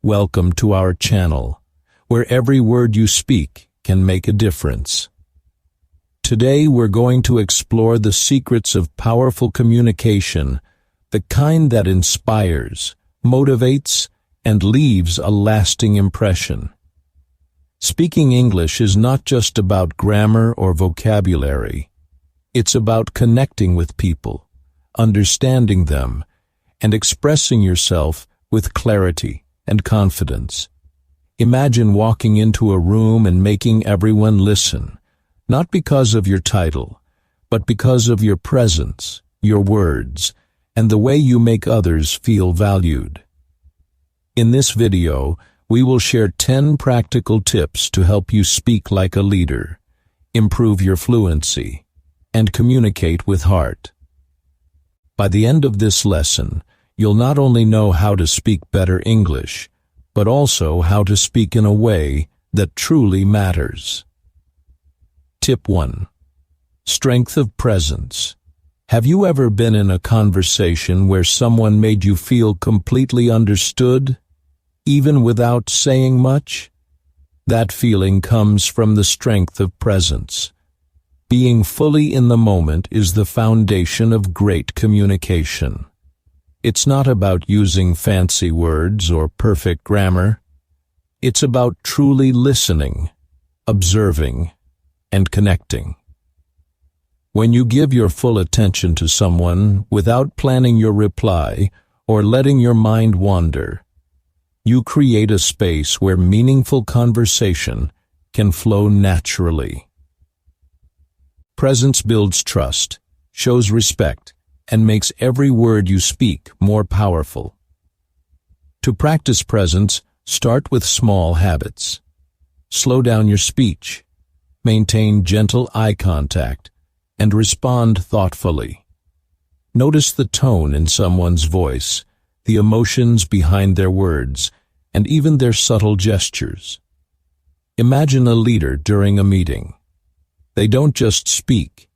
Welcome to our channel, where every word you speak can make a difference. Today we're going to explore the secrets of powerful communication, the kind that inspires, motivates, and leaves a lasting impression. Speaking English is not just about grammar or vocabulary. It's about connecting with people, understanding them, and expressing yourself with clarity and confidence. Imagine walking into a room and making everyone listen, not because of your title, but because of your presence, your words, and the way you make others feel valued. In this video, we will share 10 practical tips to help you speak like a leader, improve your fluency, and communicate with heart. By the end of this lesson, you'll not only know how to speak better English, but also how to speak in a way that truly matters. Tip 1. Strength of presence. Have you ever been in a conversation where someone made you feel completely understood, even without saying much? That feeling comes from the strength of presence. Being fully in the moment is the foundation of great communication. It's not about using fancy words or perfect grammar. It's about truly listening, observing, and connecting. When you give your full attention to someone without planning your reply or letting your mind wander, you create a space where meaningful conversation can flow naturally. Presence builds trust, shows respect, and makes every word you speak more powerful. To practice presence, start with small habits. Slow down your speech, maintain gentle eye contact, and respond thoughtfully. Notice the tone in someone's voice, the emotions behind their words, and even their subtle gestures. Imagine a leader during a meeting. They don't just speak,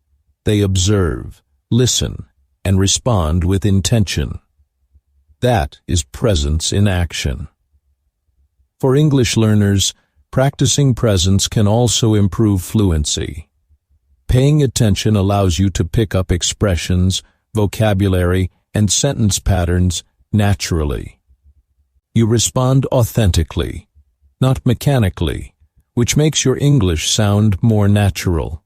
they observe, listen, and respond with intention. That is presence in action. For English learners, practicing presence can also improve fluency. Paying attention allows you to pick up expressions, vocabulary, and sentence patterns naturally. You respond authentically, not mechanically, which makes your English sound more natural.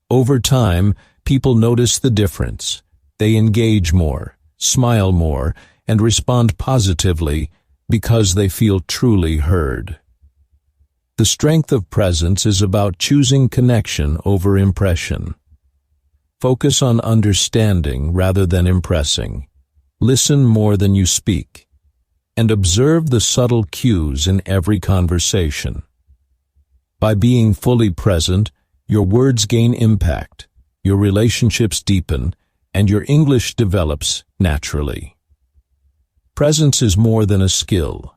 Over time, people notice the difference. They engage more, smile more, and respond positively because they feel truly heard. The strength of presence is about choosing connection over impression. Focus on understanding rather than impressing. Listen more than you speak, and observe the subtle cues in every conversation. By being fully present, your words gain impact, your relationships deepen, and your English develops naturally. Presence is more than a skill.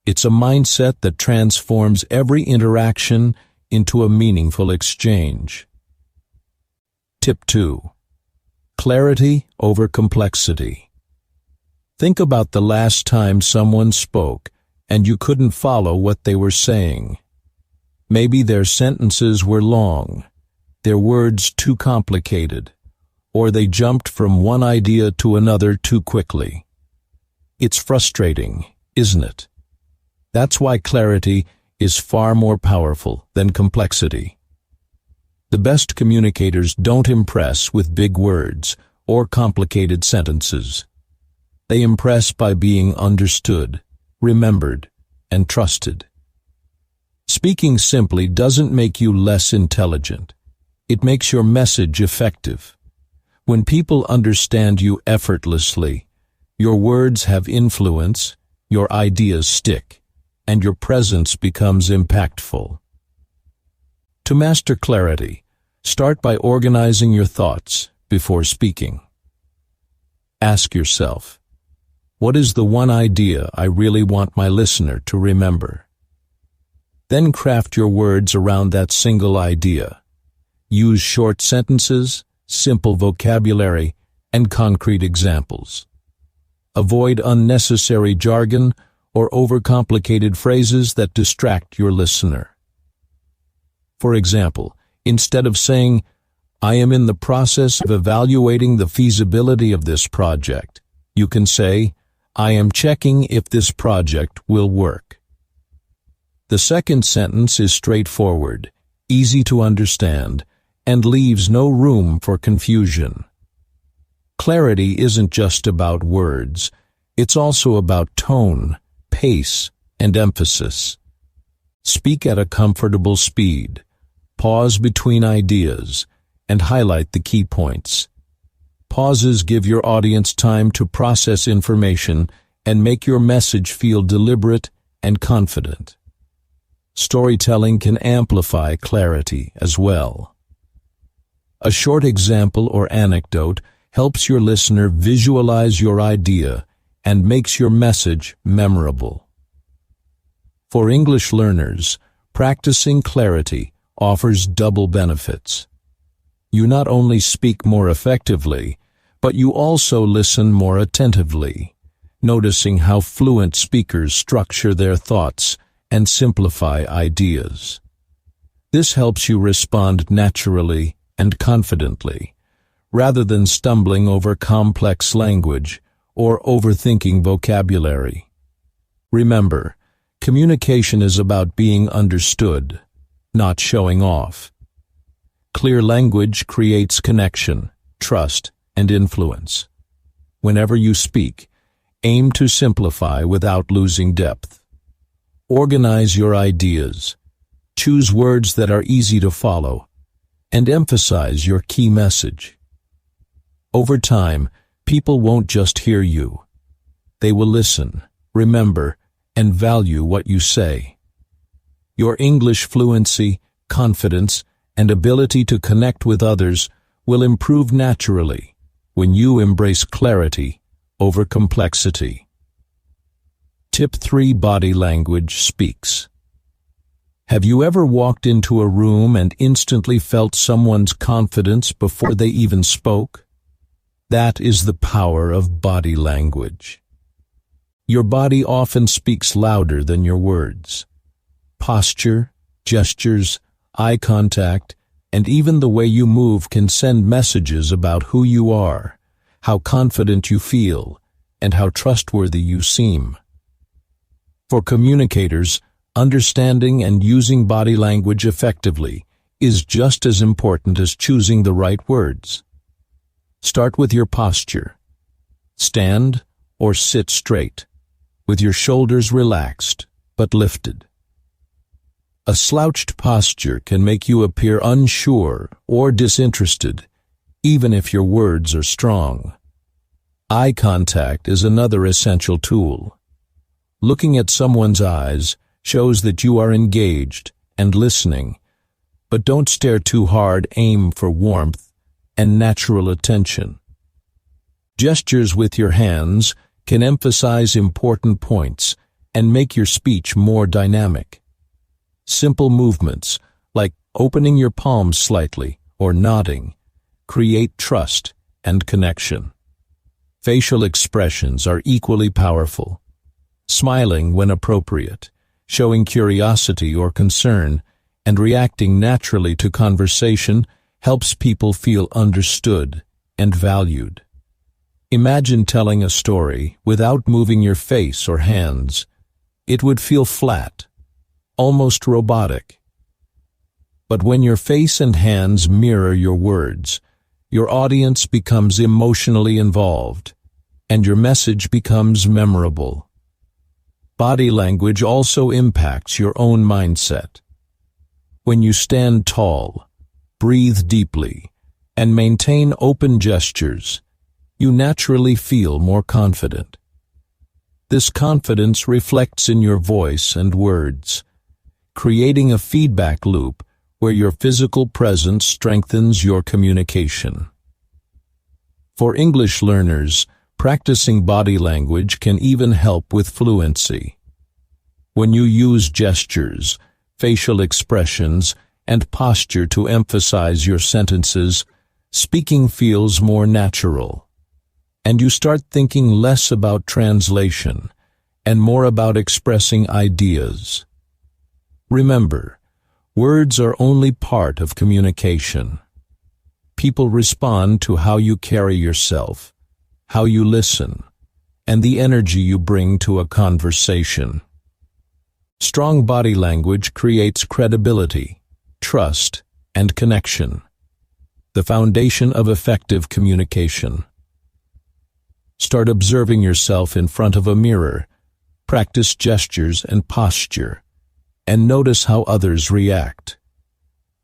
It's a mindset that transforms every interaction into a meaningful exchange. Tip 2. Clarity over complexity. Think about the last time someone spoke and you couldn't follow what they were saying. Maybe their sentences were long, their words too complicated, or they jumped from one idea to another too quickly. It's frustrating, isn't it? That's why clarity is far more powerful than complexity. The best communicators don't impress with big words or complicated sentences. They impress by being understood, remembered, and trusted. Speaking simply doesn't make you less intelligent. It makes your message effective. When people understand you effortlessly, your words have influence, your ideas stick, and your presence becomes impactful. To master clarity, start by organizing your thoughts before speaking. Ask yourself, what is the one idea I really want my listener to remember? Then craft your words around that single idea. Use short sentences, simple vocabulary, and concrete examples. Avoid unnecessary jargon or overcomplicated phrases that distract your listener. For example, instead of saying, "I am in the process of evaluating the feasibility of this project," you can say, "I am checking if this project will work." The second sentence is straightforward, easy to understand, and leaves no room for confusion. Clarity isn't just about words, it's also about tone, pace, and emphasis. Speak at a comfortable speed, pause between ideas, and highlight the key points. Pauses give your audience time to process information and make your message feel deliberate and confident. Storytelling can amplify clarity as well. A short example or anecdote helps your listener visualize your idea and makes your message memorable. For English learners, practicing clarity offers double benefits. You not only speak more effectively, but you also listen more attentively, noticing how fluent speakers structure their thoughts and simplify ideas. This helps you respond naturally and confidently, rather than stumbling over complex language or overthinking vocabulary. Remember, communication is about being understood, not showing off. Clear language creates connection, trust, and influence. Whenever you speak, aim to simplify without losing depth. Organize your ideas, choose words that are easy to follow, and emphasize your key message. Over time, people won't just hear you. They will listen, remember, and value what you say. Your English fluency, confidence, and ability to connect with others will improve naturally when you embrace clarity over complexity. Tip 3: Body language speaks. Have you ever walked into a room and instantly felt someone's confidence before they even spoke? That is the power of body language. Your body often speaks louder than your words. Posture, gestures, eye contact, and even the way you move can send messages about who you are, how confident you feel, and how trustworthy you seem. For communicators, understanding and using body language effectively is just as important as choosing the right words. Start with your posture. Stand or sit straight, with your shoulders relaxed but lifted. A slouched posture can make you appear unsure or disinterested, even if your words are strong. Eye contact is another essential tool. Looking at someone's eyes shows that you are engaged and listening, but don't stare too hard. Aim for warmth and natural attention. Gestures with your hands can emphasize important points and make your speech more dynamic. Simple movements, like opening your palms slightly or nodding, create trust and connection. Facial expressions are equally powerful. Smiling when appropriate, showing curiosity or concern, and reacting naturally to conversation helps people feel understood and valued. Imagine telling a story without moving your face or hands. It would feel flat, almost robotic. But when your face and hands mirror your words, your audience becomes emotionally involved, and your message becomes memorable. Body language also impacts your own mindset. When you stand tall, breathe deeply, and maintain open gestures, you naturally feel more confident. This confidence reflects in your voice and words, creating a feedback loop where your physical presence strengthens your communication. For English learners, practicing body language can even help with fluency. When you use gestures, facial expressions, and posture to emphasize your sentences, speaking feels more natural, and you start thinking less about translation and more about expressing ideas. Remember, words are only part of communication. People respond to how you carry yourself, how you listen, and the energy you bring to a conversation. Strong body language creates credibility, trust, and connection, the foundation of effective communication. Start observing yourself in front of a mirror, practice gestures and posture, and notice how others react.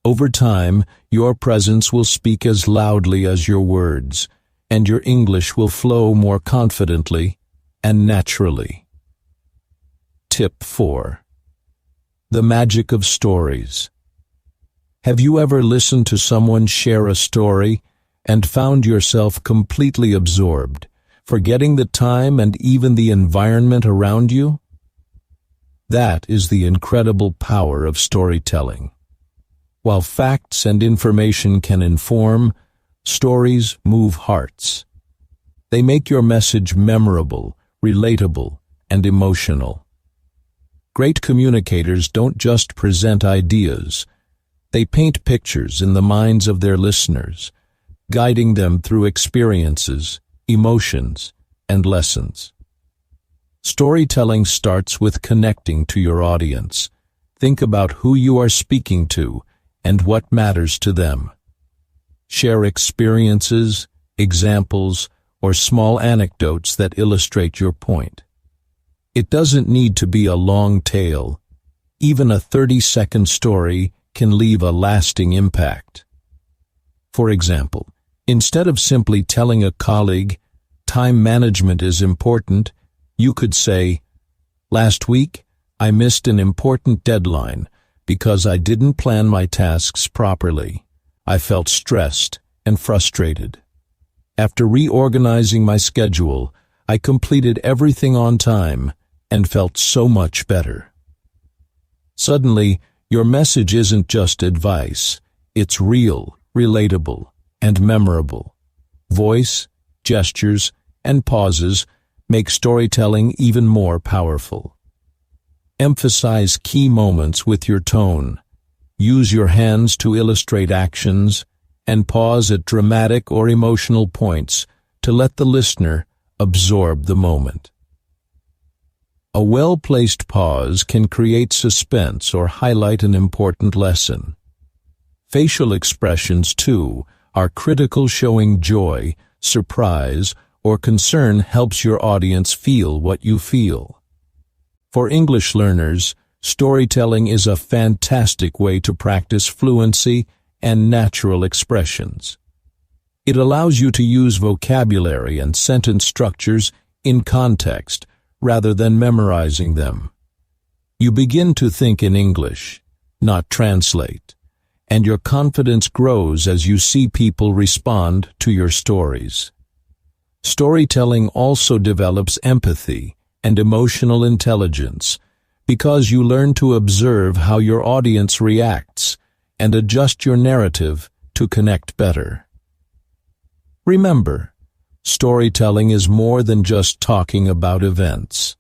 Over time, your presence will speak as loudly as your words, and your English will flow more confidently and naturally. Tip 4. The magic of stories. Have you ever listened to someone share a story and found yourself completely absorbed, forgetting the time and even the environment around you? That is the incredible power of storytelling. While facts and information can inform, stories move hearts. They make your message memorable, relatable, and emotional. Great communicators don't just present ideas. They paint pictures in the minds of their listeners, guiding them through experiences, emotions, and lessons. Storytelling starts with connecting to your audience. Think about who you are speaking to and what matters to them. Share experiences, examples, or small anecdotes that illustrate your point. It doesn't need to be a long tale. Even a 30-second story can leave a lasting impact. For example, instead of simply telling a colleague, "Time management is important," you could say, "Last week, I missed an important deadline because I didn't plan my tasks properly. I felt stressed and frustrated. After reorganizing my schedule, I completed everything on time and felt so much better." Suddenly, your message isn't just advice. It's real, relatable, and memorable. Voice, gestures, and pauses make storytelling even more powerful. Emphasize key moments with your tone. Use your hands to illustrate actions, and pause at dramatic or emotional points to let the listener absorb the moment. A well-placed pause can create suspense or highlight an important lesson. Facial expressions, too, are critical. Showing joy, surprise, or concern helps your audience feel what you feel. For English learners, storytelling is a fantastic way to practice fluency and natural expressions. It allows you to use vocabulary and sentence structures in context rather than memorizing them. You begin to think in English, not translate, and your confidence grows as you see people respond to your stories. Storytelling also develops empathy and emotional intelligence because you learn to observe how your audience reacts and adjust your narrative to connect better. Remember, storytelling is more than just talking about events.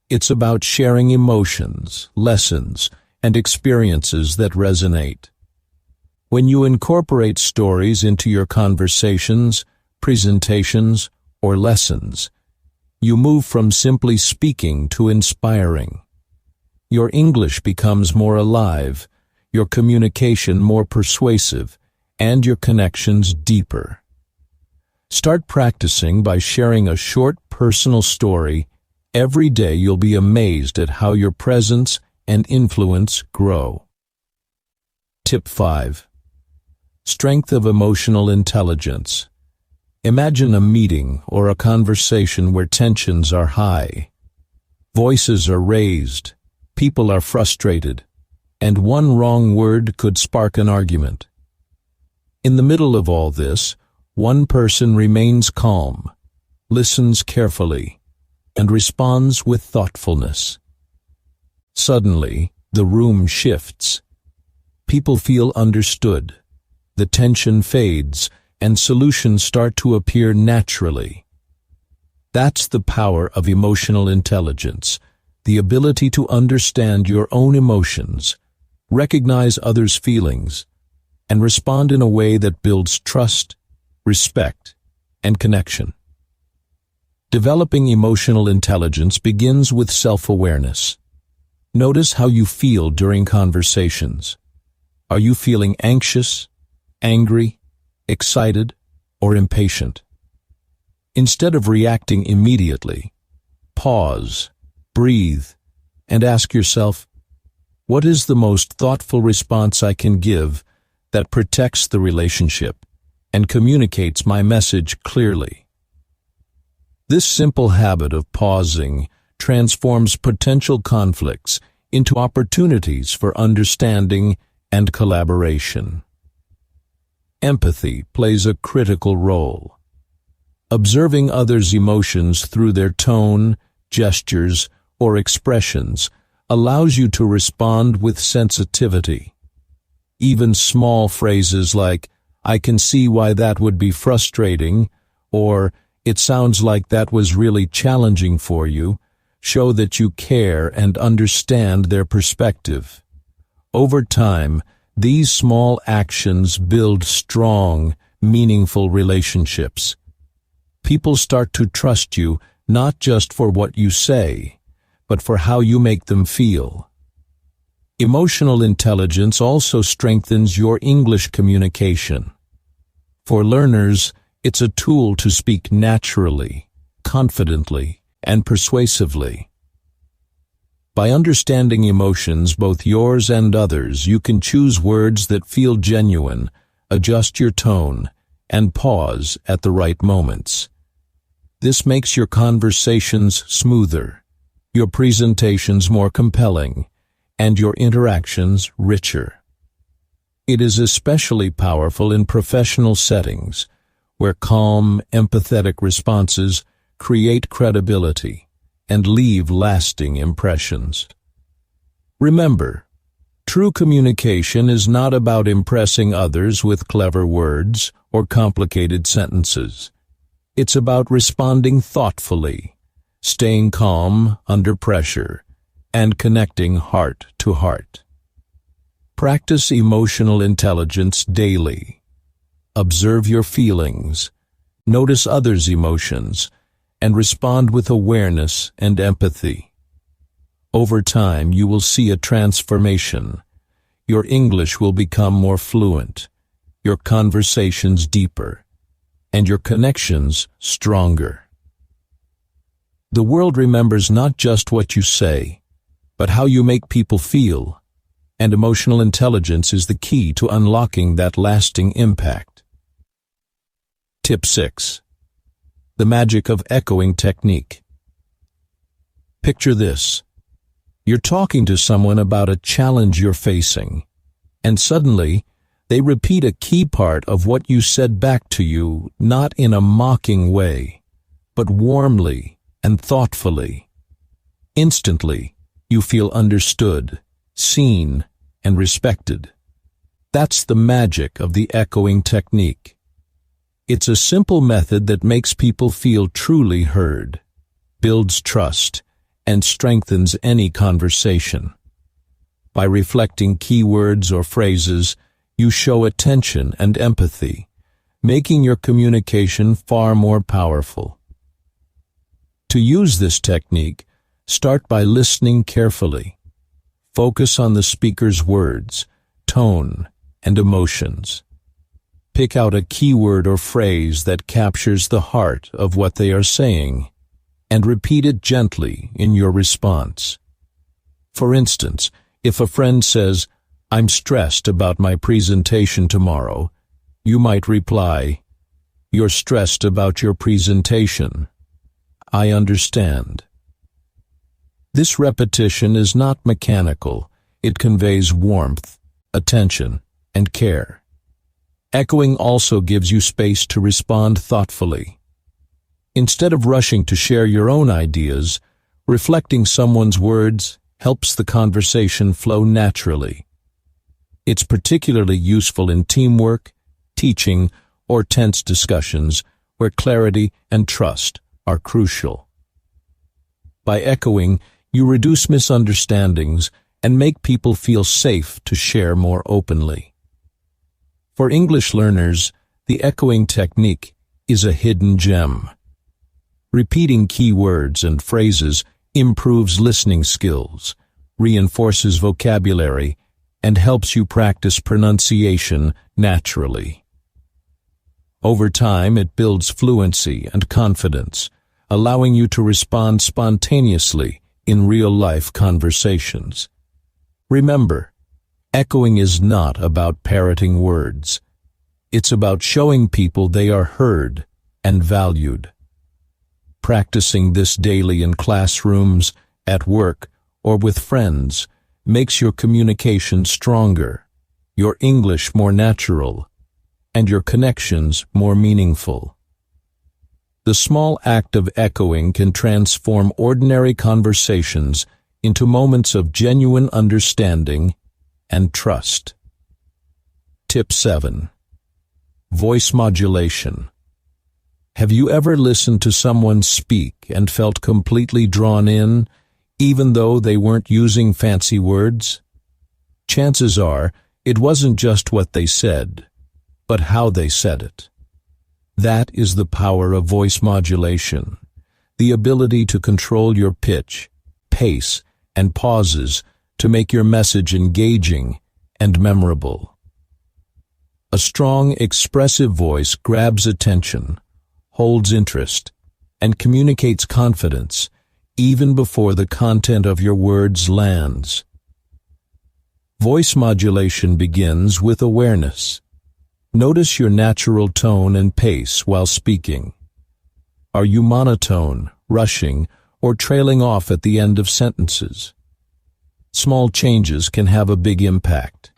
It's about sharing emotions, lessons, and experiences that resonate. When you incorporate stories into your conversations, presentations, or lessons, you move from simply speaking to inspiring. Your English becomes more alive, your communication more persuasive, and your connections deeper. Start practicing by sharing a short personal story. Every day you'll be amazed at how your presence and influence grow. Tip 5. Strength of emotional intelligence. Imagine a meeting or a conversation where tensions are high. Voices are raised, people are frustrated, and one wrong word could spark an argument. In the middle of all this, one person remains calm, listens carefully, and responds with thoughtfulness. Suddenly, the room shifts. People feel understood, the tension fades, and solutions start to appear naturally. That's the power of emotional intelligence, the ability to understand your own emotions, recognize others' feelings, and respond in a way that builds trust, respect, and connection. Developing emotional intelligence begins with self-awareness. Notice how you feel during conversations. Are you feeling anxious, angry, excited, or impatient? Instead of reacting immediately, pause, breathe, and ask yourself, what is the most thoughtful response I can give that protects the relationship and communicates my message clearly? This simple habit of pausing transforms potential conflicts into opportunities for understanding and collaboration. Empathy plays a critical role. Observing others' emotions through their tone, gestures, or expressions allows you to respond with sensitivity. Even small phrases like, "I can see why that would be frustrating," or "It sounds like that was really challenging for you," show that you care and understand their perspective. Over time, these small actions build strong, meaningful relationships. People start to trust you not just for what you say, but for how you make them feel. Emotional intelligence also strengthens your English communication. For learners, it's a tool to speak naturally, confidently, and persuasively. By understanding emotions, both yours and others, you can choose words that feel genuine, adjust your tone, and pause at the right moments. This makes your conversations smoother, your presentations more compelling, and your interactions richer. It is especially powerful in professional settings, where calm, empathetic responses create credibility and leave lasting impressions. Remember, true communication is not about impressing others with clever words or complicated sentences. It's about responding thoughtfully, staying calm under pressure, and connecting heart to heart. Practice emotional intelligence daily. Observe your feelings, notice others' emotions, and respond with awareness and empathy. Over time, you will see a transformation. Your English will become more fluent, your conversations deeper, and your connections stronger. The world remembers not just what you say, but how you make people feel, and emotional intelligence is the key to unlocking that lasting impact. Tip 6. The magic of echoing technique. Picture this. You're talking to someone about a challenge you're facing, and suddenly they repeat a key part of what you said back to you, not in a mocking way, but warmly and thoughtfully. Instantly, you feel understood, seen, and respected. That's the magic of the echoing technique. It's a simple method that makes people feel truly heard, builds trust, and strengthens any conversation. By reflecting keywords or phrases, you show attention and empathy, making your communication far more powerful. To use this technique, start by listening carefully. Focus on the speaker's words, tone, and emotions. Pick out a keyword or phrase that captures the heart of what they are saying, and repeat it gently in your response. For instance, if a friend says, "I'm stressed about my presentation tomorrow," you might reply, "You're stressed about your presentation. I understand." This repetition is not mechanical. It conveys warmth, attention, and care. Echoing also gives you space to respond thoughtfully. Instead of rushing to share your own ideas, reflecting someone's words helps the conversation flow naturally. It's particularly useful in teamwork, teaching, or tense discussions where clarity and trust are crucial. By echoing, you reduce misunderstandings and make people feel safe to share more openly. For English learners, the echoing technique is a hidden gem. Repeating key words and phrases improves listening skills, reinforces vocabulary, and helps you practice pronunciation naturally. Over time, it builds fluency and confidence, allowing you to respond spontaneously in real-life conversations. Remember, echoing is not about parroting words. It's about showing people they are heard and valued. Practicing this daily in classrooms, at work, or with friends makes your communication stronger, your English more natural, and your connections more meaningful. The small act of echoing can transform ordinary conversations into moments of genuine understanding and trust. Tip 7. Voice modulation. Have you ever listened to someone speak and felt completely drawn in, even though they weren't using fancy words? Chances are, it wasn't just what they said, but how they said it. That is the power of voice modulation, the ability to control your pitch, pace, and pauses to make your message engaging and memorable. A strong, expressive voice grabs attention, holds interest, and communicates confidence even before the content of your words lands. Voice modulation begins with awareness. Notice your natural tone and pace while speaking. Are you monotone, rushing, or trailing off at the end of sentences? Small changes can have a big impact.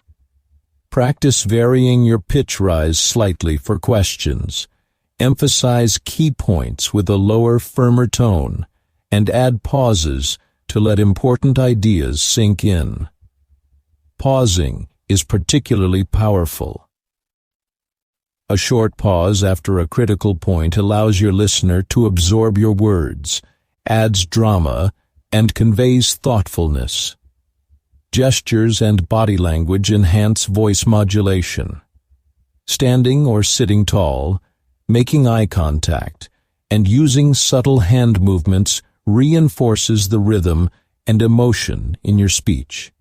Practice varying your pitch rise slightly for questions. Emphasize key points with a lower, firmer tone, and add pauses to let important ideas sink in. Pausing is particularly powerful. A short pause after a critical point allows your listener to absorb your words, adds drama, and conveys thoughtfulness. Gestures and body language enhance voice modulation. Standing or sitting tall, making eye contact, and using subtle hand movements reinforces the rhythm and emotion in your speech.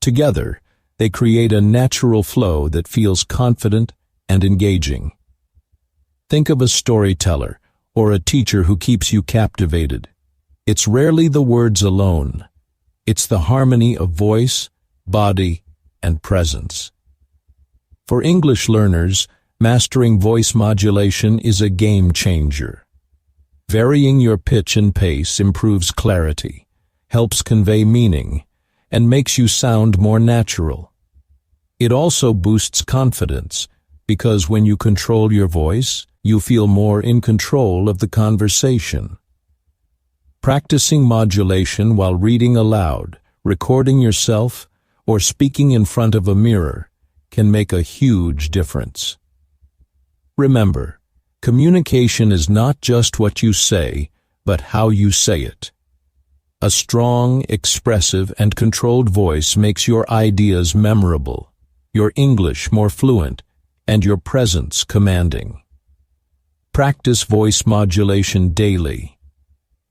Together, they create a natural flow that feels confident and engaging. Think of a storyteller or a teacher who keeps you captivated. It's rarely the words alone. It's the harmony of voice, body, and presence. For English learners, mastering voice modulation is a game changer. Varying your pitch and pace improves clarity, helps convey meaning, and makes you sound more natural. It also boosts confidence, because when you control your voice, you feel more in control of the conversation. Practicing modulation while reading aloud, recording yourself, or speaking in front of a mirror can make a huge difference. Remember, communication is not just what you say, but how you say it. A strong, expressive, and controlled voice makes your ideas memorable, your English more fluent, and your presence commanding. Practice voice modulation daily.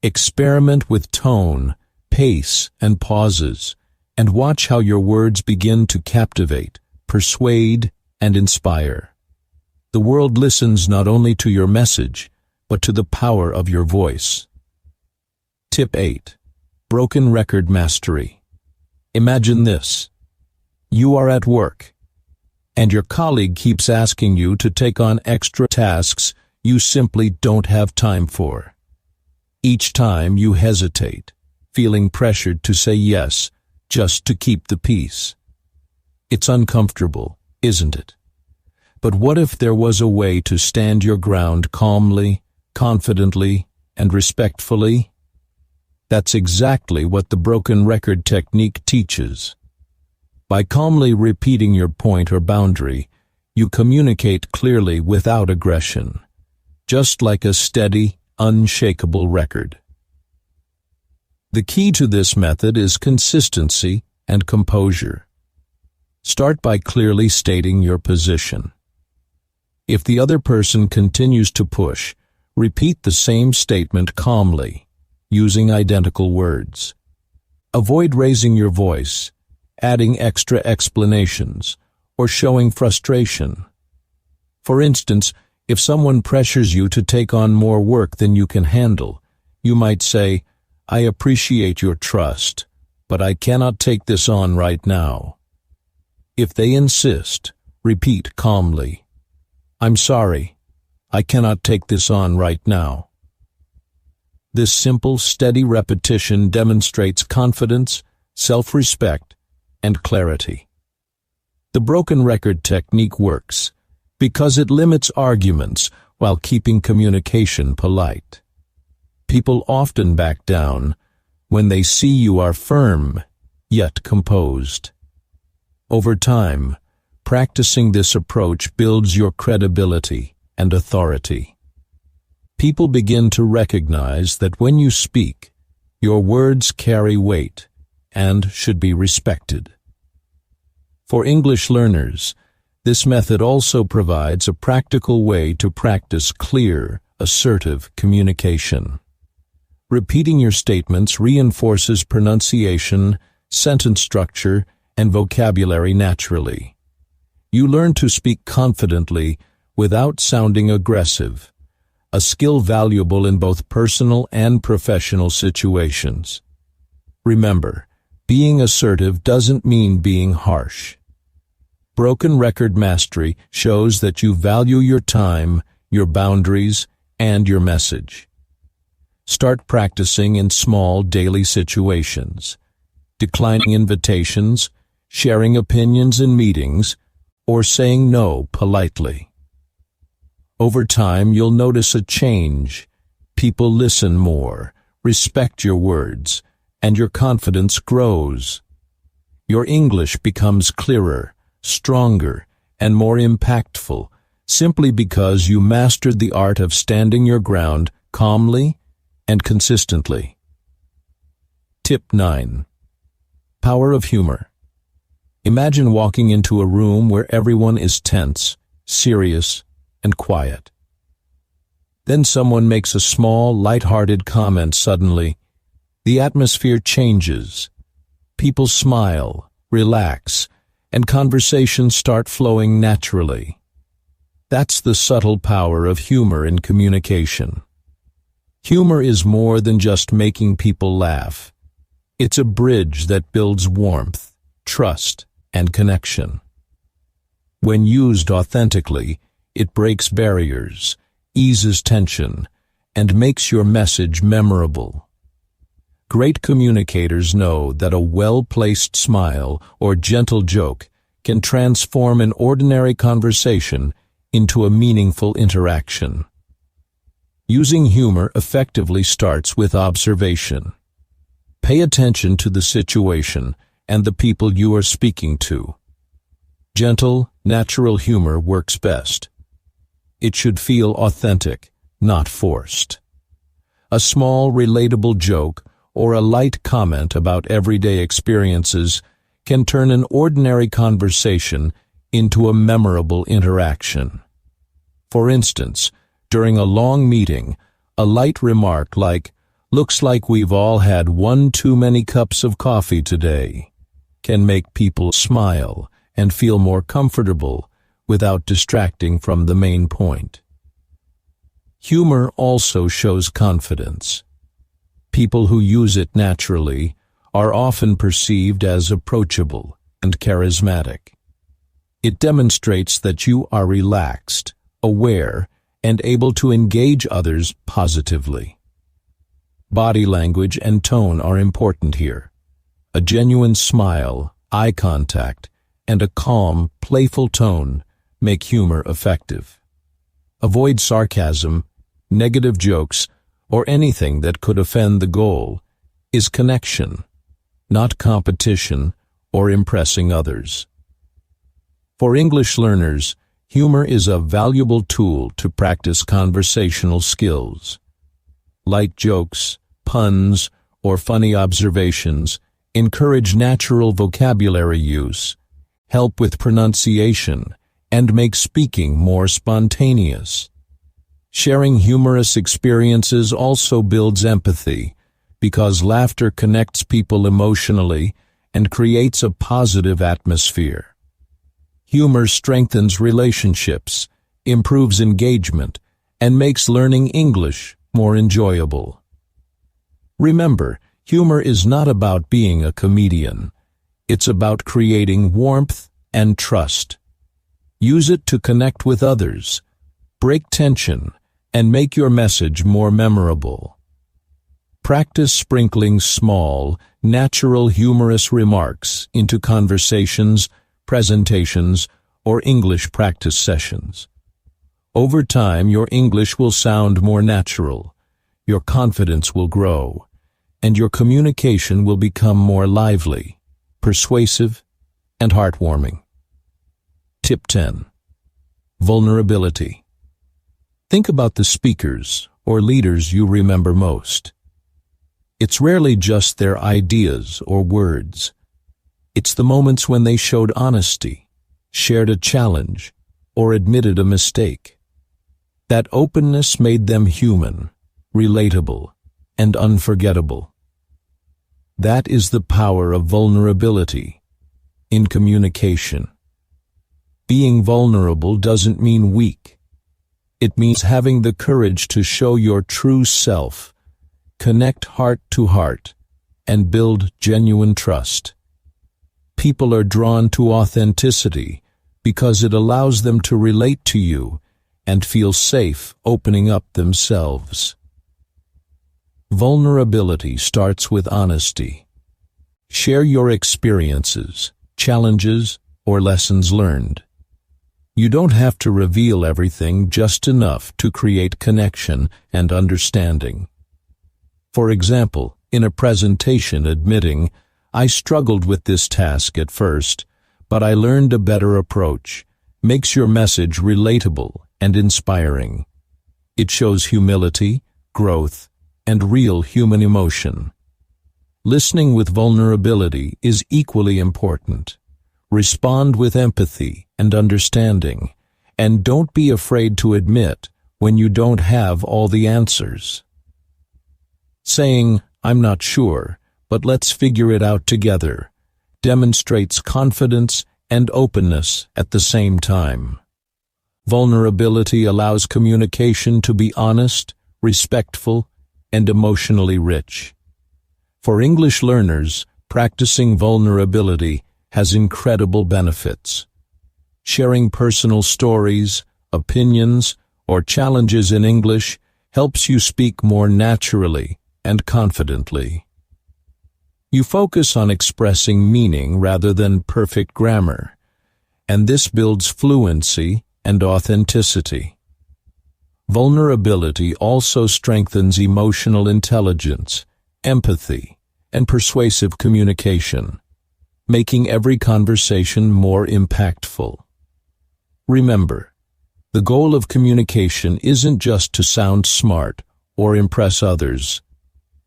Experiment with tone, pace, and pauses, and watch how your words begin to captivate, persuade, and inspire. The world listens not only to your message, but to the power of your voice. Tip 8. Broken record mastery. Imagine this. You are at work, and your colleague keeps asking you to take on extra tasks you simply don't have time for. Each time you hesitate, feeling pressured to say yes just to keep the peace. It's uncomfortable, isn't it? But what if there was a way to stand your ground calmly, confidently, and respectfully? That's exactly what the broken record technique teaches. By calmly repeating your point or boundary, you communicate clearly without aggression, just like a steady, unshakable record. The key to this method is consistency and composure. Start by clearly stating your position. If the other person continues to push, repeat the same statement calmly, using identical words. Avoid raising your voice, adding extra explanations, or showing frustration. For instance, if someone pressures you to take on more work than you can handle, you might say, "I appreciate your trust, but I cannot take this on right now." If they insist, repeat calmly, "I'm sorry, I cannot take this on right now." This simple, steady repetition demonstrates confidence, self-respect, and clarity. The broken record technique works because it limits arguments while keeping communication polite. People often back down when they see you are firm, yet composed. Over time, practicing this approach builds your credibility and authority. People begin to recognize that when you speak, your words carry weight and should be respected. For English learners, this method also provides a practical way to practice clear, assertive communication. Repeating your statements reinforces pronunciation, sentence structure, and vocabulary naturally. You learn to speak confidently without sounding aggressive, a skill valuable in both personal and professional situations. Remember, being assertive doesn't mean being harsh. Broken record mastery shows that you value your time, your boundaries, and your message. Start practicing in small daily situations, declining invitations, sharing opinions in meetings, or saying no politely. Over time, you'll notice a change. People listen more, respect your words, and your confidence grows. Your English becomes clearer, stronger, and more impactful, simply because you mastered the art of standing your ground calmly and consistently. Tip 9. Power of humor. Imagine walking into a room where everyone is tense, serious, and quiet. Then someone makes a small, light-hearted comment suddenly. The atmosphere changes. People smile, relax, and conversations start flowing naturally. That's the subtle power of humor in communication. Humor is more than just making people laugh. It's a bridge that builds warmth, trust, and connection. When used authentically, it breaks barriers, eases tension, and makes your message memorable. Great communicators know that a well-placed smile or gentle joke can transform an ordinary conversation into a meaningful interaction. Using humor effectively starts with observation. Pay attention to the situation and the people you are speaking to. Gentle, natural humor works best. It should feel authentic, not forced. A small, relatable joke or a light comment about everyday experiences can turn an ordinary conversation into a memorable interaction. For instance, during a long meeting, a light remark like, "Looks like we've all had one too many cups of coffee today," can make people smile and feel more comfortable without distracting from the main point. Humor also shows confidence. People who use it naturally are often perceived as approachable and charismatic. It demonstrates that you are relaxed, aware, and able to engage others positively. Body language and tone are important here. A genuine smile, eye contact, and a calm, playful tone make humor effective. Avoid sarcasm, negative jokes, or anything that could offend. The goal is connection, not competition or impressing others. For English learners, humor is a valuable tool to practice conversational skills. light jokes, puns, or funny observations encourage natural vocabulary use, help with pronunciation, and make speaking more spontaneous. Sharing humorous experiences also builds empathy, because laughter connects people emotionally and creates a positive atmosphere. Humor strengthens relationships, improves engagement, and makes learning English more enjoyable. Remember, humor is not about being a comedian. It's about creating warmth and trust. Use it to connect with others, break tension, and make your message more memorable. Practice sprinkling small, natural humorous remarks into conversations, presentations, or English practice sessions. Over time, your English will sound more natural, your confidence will grow, and your communication will become more lively, persuasive, and heartwarming. Tip 10. Vulnerability. Think about the speakers or leaders you remember most. It's rarely just their ideas or words. It's the moments when they showed honesty, shared a challenge, or admitted a mistake. That openness made them human, relatable, and unforgettable. That is the power of vulnerability in communication. Being vulnerable doesn't mean weak. It means having the courage to show your true self, connect heart to heart, and build genuine trust. People are drawn to authenticity because it allows them to relate to you and feel safe opening up themselves. Vulnerability starts with honesty. Share your experiences, challenges, or lessons learned. You don't have to reveal everything, just enough to create connection and understanding. For example, in a presentation admitting, "I struggled with this task at first, but I learned a better approach," makes your message relatable and inspiring. It shows humility, growth, and real human emotion. Listening with vulnerability is equally important. Respond with empathy and understanding, and don't be afraid to admit when you don't have all the answers. Saying, "I'm not sure, but let's figure it out together," demonstrates confidence and openness at the same time. Vulnerability allows communication to be honest, respectful, and emotionally rich. For English learners, practicing vulnerability has incredible benefits. Sharing personal stories, opinions, or challenges in English helps you speak more naturally and confidently. You focus on expressing meaning rather than perfect grammar, and this builds fluency and authenticity. Vulnerability also strengthens emotional intelligence, empathy, and persuasive communication, making every conversation more impactful. Remember, the goal of communication isn't just to sound smart or impress others.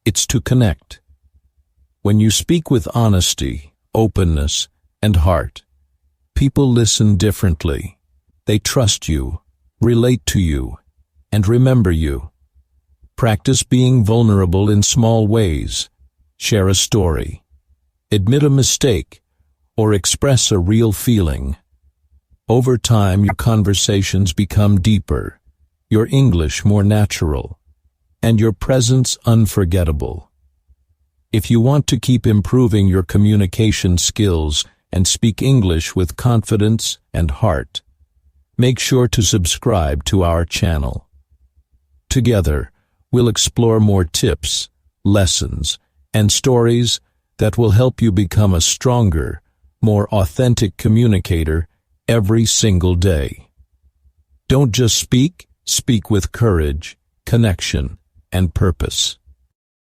It's to connect. When you speak with honesty, openness, and heart, people listen differently. They trust you, relate to you, and remember you. Practice being vulnerable in small ways. Share a story, admit a mistake, or express a real feeling. Over time, your conversations become deeper, your English more natural, and your presence unforgettable. If you want to keep improving your communication skills and speak English with confidence and heart, make sure to subscribe to our channel. Together, we'll explore more tips, lessons, and stories that will help you become a stronger, more authentic communicator every single day. Don't just speak, speak with courage, connection, and purpose.